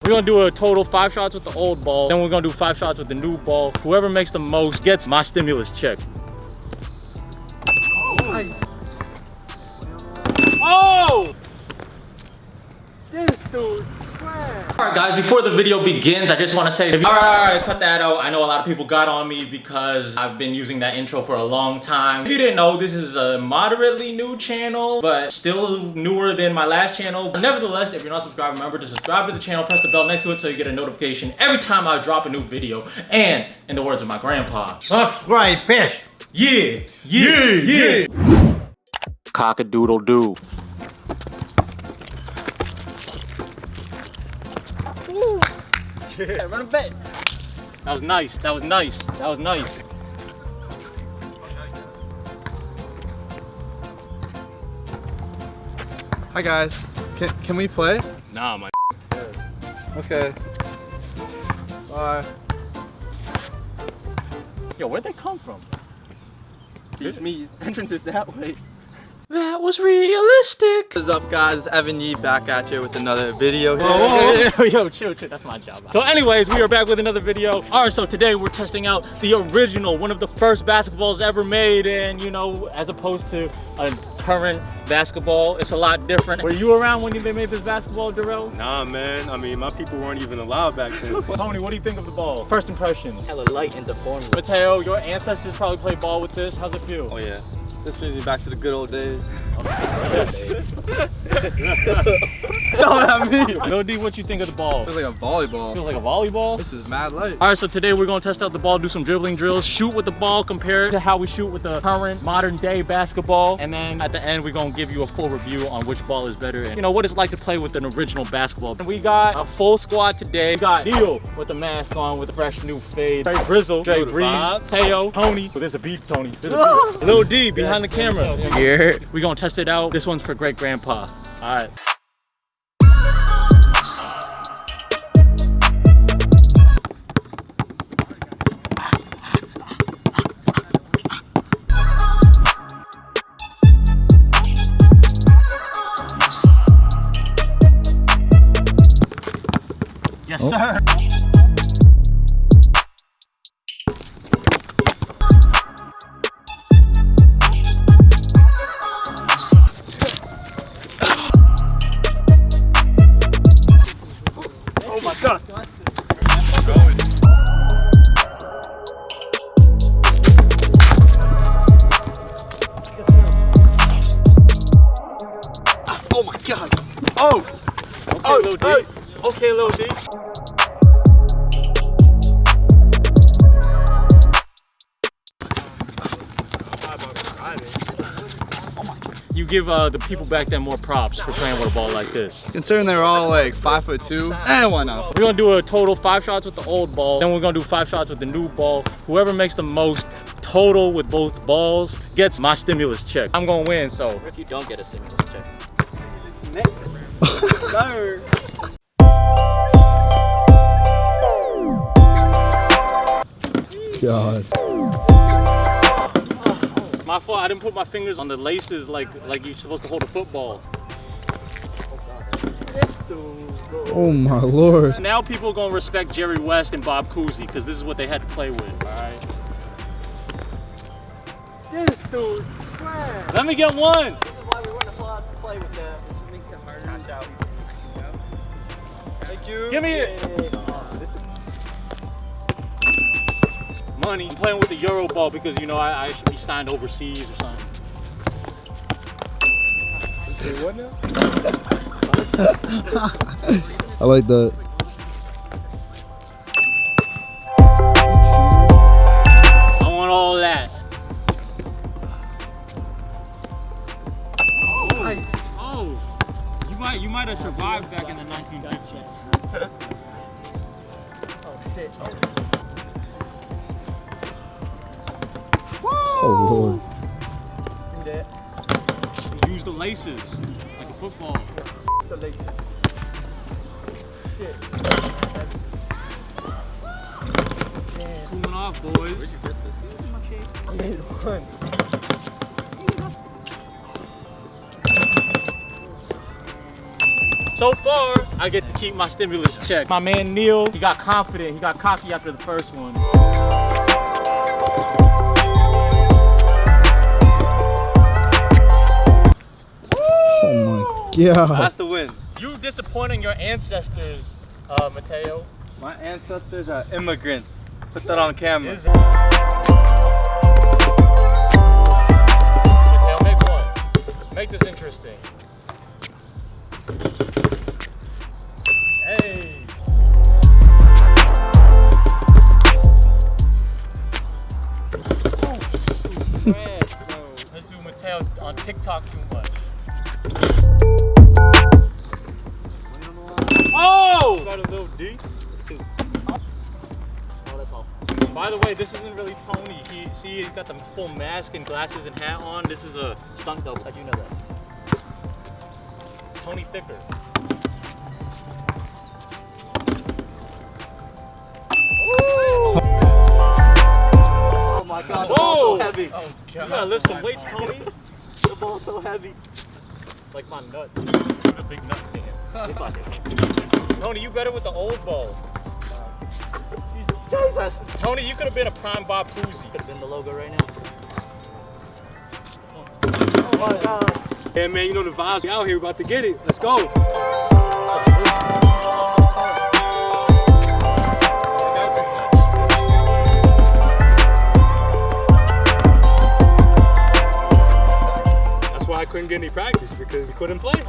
We're gonna do a total 5 shots with the old ball, then we're gonna do 5 shots with the new ball. Whoever makes the most gets my stimulus check. Oh! This dude. Alright guys, before the video begins, I just want to say, alright, cut that out. I know a lot of people got on me because I've been using that intro for a long time. If you didn't know, this is a moderately new channel, but still newer than my last channel. Nevertheless, if you're not subscribed, remember to subscribe to the channel, press the bell next to it so you get a notification every time I drop a new video. And, in the words of my grandpa, subscribe, bitch! Yeah, yeah, yeah! Cock-a-doodle-doo. Yeah, run a bet. That was nice. That was nice. That was nice. Hi guys. Can we play? Nah, my. Okay. Bye. Yo, where'd they come from? Excuse me. Entrance is that way. That was realistic. What's up guys, Evan Yee back at you with another video. Whoa. Yo, chill, that's my job. So anyways, we are back with another video. All right, so today we're testing out the original, one of the first basketballs ever made, and you know, as opposed to a current basketball, it's a lot different. Were you around when they made this basketball, Darrell? Nah, man. I mean, my people weren't even allowed back then. Tony, what do you think of the ball? First impressions. Hella light and deformed. Mateo, your ancestors probably played ball with this. How's it feel? Oh yeah. This brings me back to the good old days. Don't at me. Lil D, what you think of the ball? Feels like a volleyball. Feels like a volleyball? This is mad light. All right, so today we're gonna test out the ball, do some dribbling drills, shoot with the ball compared to how we shoot with the current modern day basketball. And then at the end, we're gonna give you a full review on which ball is better and you know what it's like to play with an original basketball. And we got a full squad today. We got Neil with the mask on with a fresh new fade. Trey Brizzle, Trey Breeze, Teo, Tony. Oh, there's a beat, Tony. There's a beat. Lil D behind the camera. Yeah. We're gonna test it out. This one's for great grandpa. All right. Yes, sir. Oh my God. Oh my God. Oh. Okay, Lil D. Okay, Lil D. You give the people back then more props for playing with a ball like this. Considering they're all like 5'2", why not? We're gonna do a total 5 shots with the old ball, then we're gonna do 5 shots with the new ball. Whoever makes the most total with both balls gets my stimulus check. I'm gonna win, so. What if you don't get a stimulus check? Sir. God. My fault, I didn't put my fingers on the laces like you're supposed to hold a football. Oh my Lord. Now people are gonna respect Jerry West and Bob Cousy because this is what they had to play with, all right? This dude, man. Let me get one. This is why we weren't allowed to play with that. This makes it harder. Cash out. Thank you. Give me it. Money. I'm playing with the Euro ball because you know I should be signed overseas or something. What now? I like that. I want all that. Oh, you might have survived back in the 1950s. Oh shit. Oh Lord. Do that. Use the laces like a football. The laces. Shit. Cooling off, boys. Where'd you rip this? I made one. So far, I get to keep my stimulus check. My man Neil, he got confident, he got cocky after the first one. Oh my god. That's the win. You disappointing your ancestors, Mateo. My ancestors are immigrants. Put that on camera. Mateo, make one. Make this interesting. Hey. Trash, bro. Let's do Mateo on TikTok too much. Oh! Got a little D. By the way, this isn't really Tony. He's got the full mask and glasses and hat on. This is a stunt double. How'd you know that? Tony Thicker. Oh my god, the Whoa! ball's so heavy. Oh, God. You gotta lift some weights, Tony. The ball's so heavy. Like my nut. Do the big nut dance. Tony, you better with the old ball. Jesus. Tony, you could have been a prime Bob Cousy. Could have been the logo right now. Oh my god. Yeah, man, you know the vibes. We out here, about to get it. Let's go. That's why I couldn't get any practice, because he couldn't play.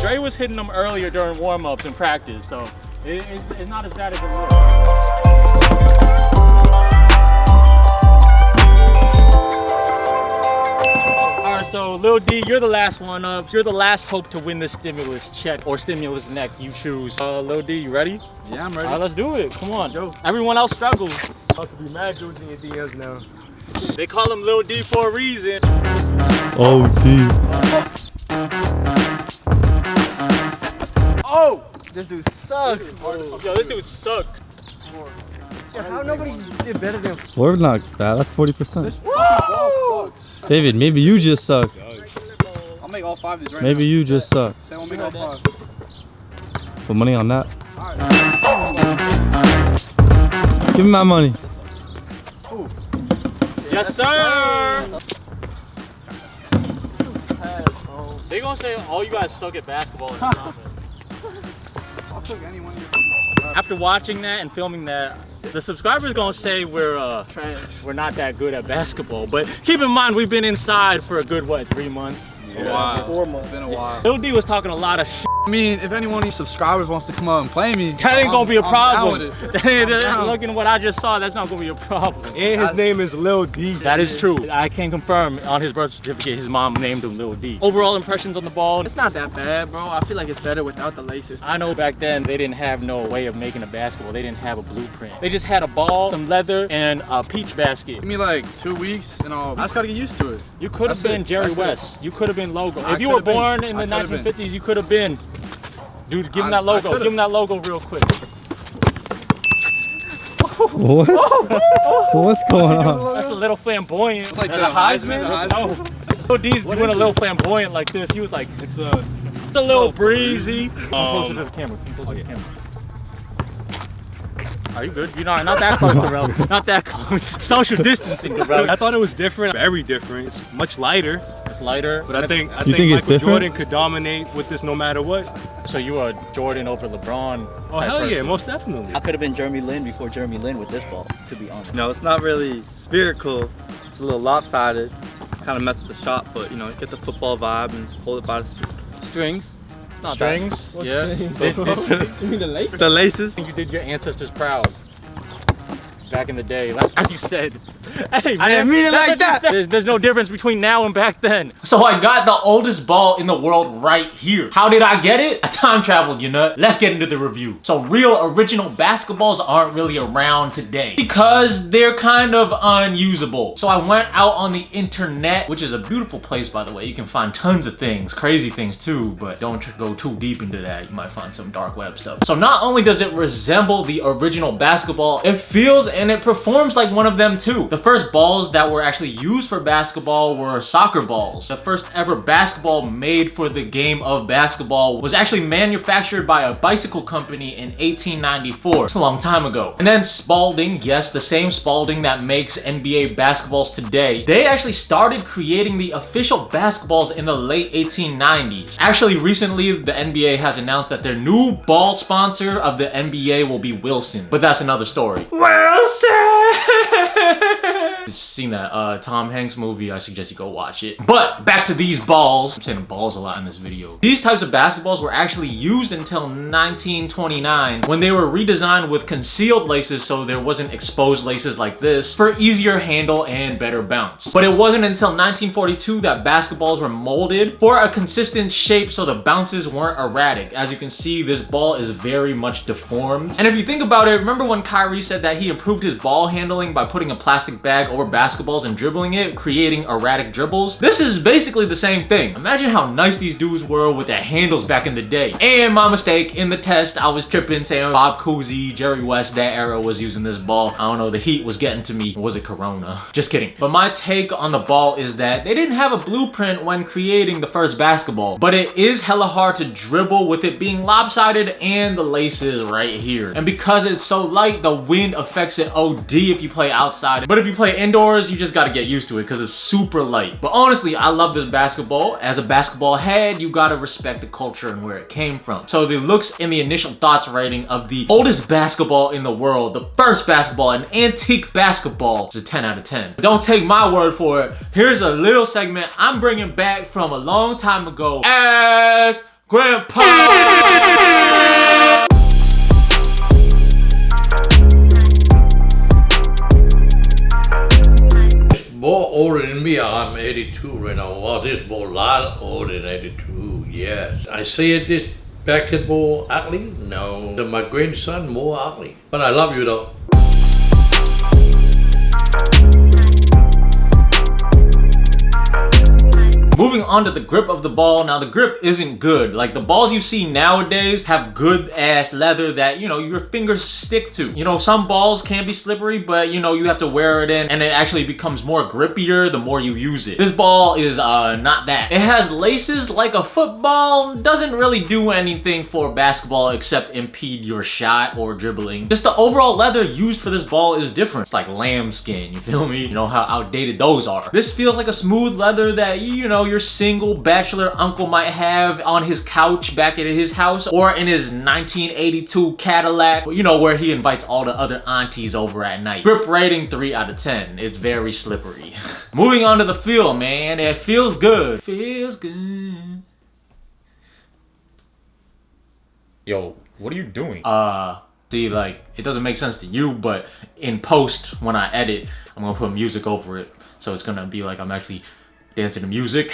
Dre was hitting them earlier during warm-ups and practice, so it's not as bad as it looks. Alright, so Lil D, you're the last one up. You're the last hope to win this stimulus check or stimulus neck, you choose. Lil D, you ready? Yeah, I'm ready. Alright, let's do it. Come on. Let's go. Everyone else struggles. About to be mad dudes in your DMs now. They call him Lil D for a reason. Oh, gee. Oh! This dude sucks. Yo, this dude sucks. How nobody did better than We're not bad. That's 40%. this ball sucks. David, maybe you just suck. I'll make all 5 of these right Maybe you just suck. Say I'll make all 5. Put money on that. Give me my money. Yes, sir. They gonna say, oh, you guys suck at basketball in the comments. I'll cook anyone. After watching that and filming that, the subscribers gonna say we're not that good at basketball. But keep in mind, we've been inside for a good, what, 3 months? Yeah. 4 months. It's been a while. Lil D was talking a lot of shit. I mean, if any one of you subscribers wants to come out and play me, That ain't gonna be a I'm problem. down with it. Looking at what I just saw, that's not gonna be a problem. And his name is Lil D. That is true. I can confirm on his birth certificate, his mom named him Lil D. Overall impressions on the ball. It's not that bad, bro. I feel like it's better without the laces. I know back then they didn't have no way of making a basketball. They didn't have a blueprint. They just had a ball, some leather, and a peach basket. Give me like 2 weeks and I just gotta get used to it. You could have That's been it. Jerry That's West. You could have been Logo. I If you were could've been. born in the I could've been. 1950s, you could have been. Dude, give him that I logo. could've. Give him that logo real quick. What? What's going on? That's a little flamboyant. It's like That's the a Heisman? Heisman. No. Lil D's doing a little flamboyant like this. He was like, It's a little breezy. Closer to the camera. Closer to the camera. Are you good? You're not that close, Darrell. Not that close. Social distancing, Darrell. I thought it was different, very different. It's much lighter, It's lighter. but I think You think it's Michael different? Jordan could dominate with this no matter what. So you are Jordan over LeBron. Oh type hell yeah, person. most definitely. I could have been Jeremy Lin before Jeremy Lin with this ball, to be honest. No, it's not really spherical. It's a little lopsided. Kind of mess with the shot, but you know, get the football vibe and hold it by the Strings. not Strings. Yeah. bad. You mean the laces? The laces. You did your ancestors proud. Back in the day, like, as you said. Hey, man, I didn't mean it that's like what you that. said. There's no difference between now and back then. So I got the oldest ball in the world right here. How did I get it? I time traveled, you nut. Let's get into the review. So real original basketballs aren't really around today because they're kind of unusable. So I went out on the internet, which is a beautiful place, by the way. You can find tons of things, crazy things too, but don't go too deep into that. You might find some dark web stuff. So not only does it resemble the original basketball, it feels and it performs like one of them too. The first balls that were actually used for basketball were soccer balls. The first ever basketball made for the game of basketball was actually manufactured by a bicycle company in 1894. It's a long time ago. And then Spalding, yes, the same Spalding that makes NBA basketballs today, they actually started creating the official basketballs in the late 1890s. Actually, recently, the NBA has announced that their new ball sponsor of the NBA will be Wilson. But that's another story. Wilson! You've seen that Tom Hanks movie, I suggest you go watch it. But back to these balls. I'm saying balls a lot in this video. These types of basketballs were actually used until 1929 when they were redesigned with concealed laces so there wasn't exposed laces like this for easier handle and better bounce. But it wasn't until 1942 that basketballs were molded for a consistent shape so the bounces weren't erratic. As you can see, this ball is very much deformed. And if you think about it, remember when Kyrie said that he improved his ball handling by putting a plastic bag over basketballs and dribbling it, creating erratic dribbles? This is basically the same thing. Imagine how nice these dudes were with their handles back in the day. And my mistake, in the test, I was tripping saying Bob Cousy, Jerry West, that era was using this ball. I don't know, the heat was getting to me. Or was it Corona? Just kidding. But my take on the ball is that they didn't have a blueprint when creating the first basketball, but it is hella hard to dribble with it being lopsided and the laces right here. And because it's so light, the wind affects it OD if you play outside. But if you play indoors, you just gotta get used to it because it's super light. But honestly, I love this basketball. As a basketball head, you gotta respect the culture and where it came from. So the looks and the initial thoughts rating of the oldest basketball in the world, the first basketball, an antique basketball, is a 10 out of 10. But don't take my word for it. Here's a little segment I'm bringing back from a long time ago. Ask Grandpa! More older than me, I'm 82 right now. Wow, this ball a lot older than 82, yes. I say this basketball athlete? No. My grandson more athlete. But I love you though. Moving on to the grip of the ball. Now the grip isn't good. Like the balls you see nowadays have good ass leather that, you know, your fingers stick to. You know, some balls can be slippery, but you know, you have to wear it in and it actually becomes more grippier the more you use it. This ball is not that. It has laces like a football, doesn't really do anything for basketball except impede your shot or dribbling. Just the overall leather used for this ball is different. It's like lambskin, you feel me? You know how outdated those are. This feels like a smooth leather that, you know, your single bachelor uncle might have on his couch back at his house or in his 1982 Cadillac, you know, where he invites all the other aunties over at night. Grip rating 3 out of 10. It's very slippery. Moving on to the feel, man. It feels good. Feels good. Yo, what are you doing? See, like, it doesn't make sense to you, but in post, when I edit, I'm gonna put music over it. So it's gonna be like I'm actually dancing to music.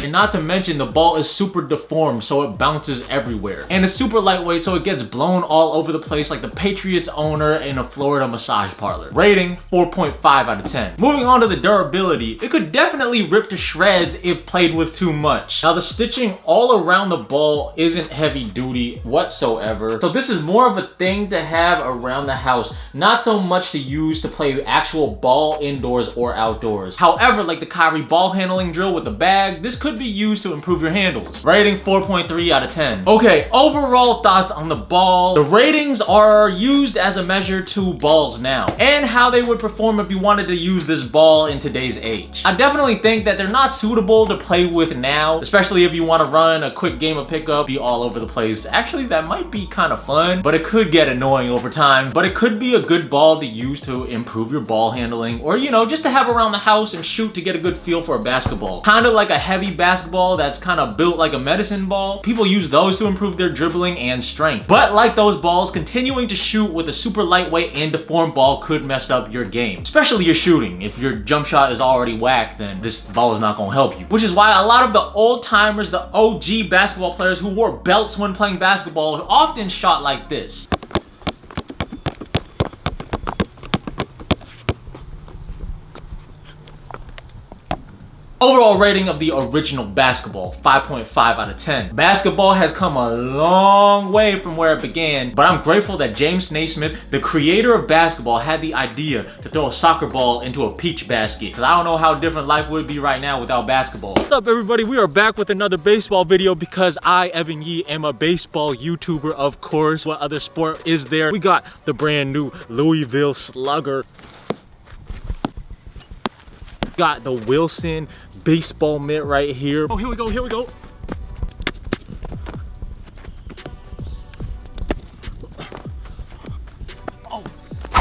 And not to mention, the ball is super deformed, so it bounces everywhere. And it's super lightweight, so it gets blown all over the place like the Patriots owner in a Florida massage parlor. Rating 4.5 out of 10. Moving on to the durability, it could definitely rip to shreds if played with too much. Now the stitching all around the ball isn't heavy duty whatsoever, so this is more of a thing to have around the house, not so much to use to play actual ball indoors or outdoors. However, like the Kyrie ball handling drill with the bag, this could be used to improve your handles. Rating 4.3 out of 10. Okay, overall thoughts on the ball. The ratings are used as a measure to balls now and how they would perform if you wanted to use this ball in today's age. I definitely think that they're not suitable to play with now, especially if you want to run a quick game of pickup, be all over the place. Actually, that might be kind of fun, but it could get annoying over time. But it could be a good ball to use to improve your ball handling, or, you know, just to have around the house and shoot to get a good feel for a basketball. Kind of like a heavy basketball that's kind of built like a medicine ball. People use those to improve their dribbling and strength. But like those balls, continuing to shoot with a super lightweight and deformed ball could mess up your game, especially your shooting. If your jump shot is already whacked, then this ball is not gonna help you. Which is why a lot of the old timers, the OG basketball players who wore belts when playing basketball often shot like this. Overall rating of the original basketball, 5.5 out of 10. Basketball has come a long way from where it began, but I'm grateful that James Naismith, the creator of basketball, had the idea to throw a soccer ball into a peach basket. Cause I don't know how different life would be right now without basketball. What's up, everybody? We are back with another baseball video because I, Evan Yee, am a baseball YouTuber, of course. What other sport is there? We got the brand new Louisville Slugger. Got the Wilson baseball mitt right here. Oh, here we go, here we go.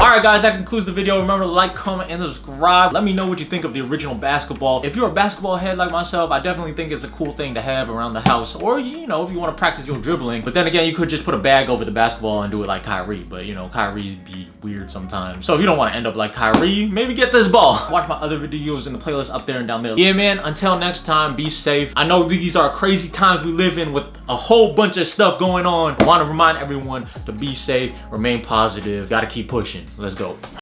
Alright guys, that concludes the video. Remember to like, comment, and subscribe. Let me know what you think of the original basketball. If you're a basketball head like myself, I definitely think it's a cool thing to have around the house. Or, you know, if you want to practice your dribbling. But then again, you could just put a bag over the basketball and do it like Kyrie. But, you know, Kyrie be weird sometimes. So if you don't want to end up like Kyrie, maybe get this ball. Watch my other videos in the playlist up there and down there. Yeah, man, until next time, be safe. I know these are crazy times we live in with a whole bunch of stuff going on. I want to remind everyone to be safe, remain positive. Gotta keep pushing. Let's go.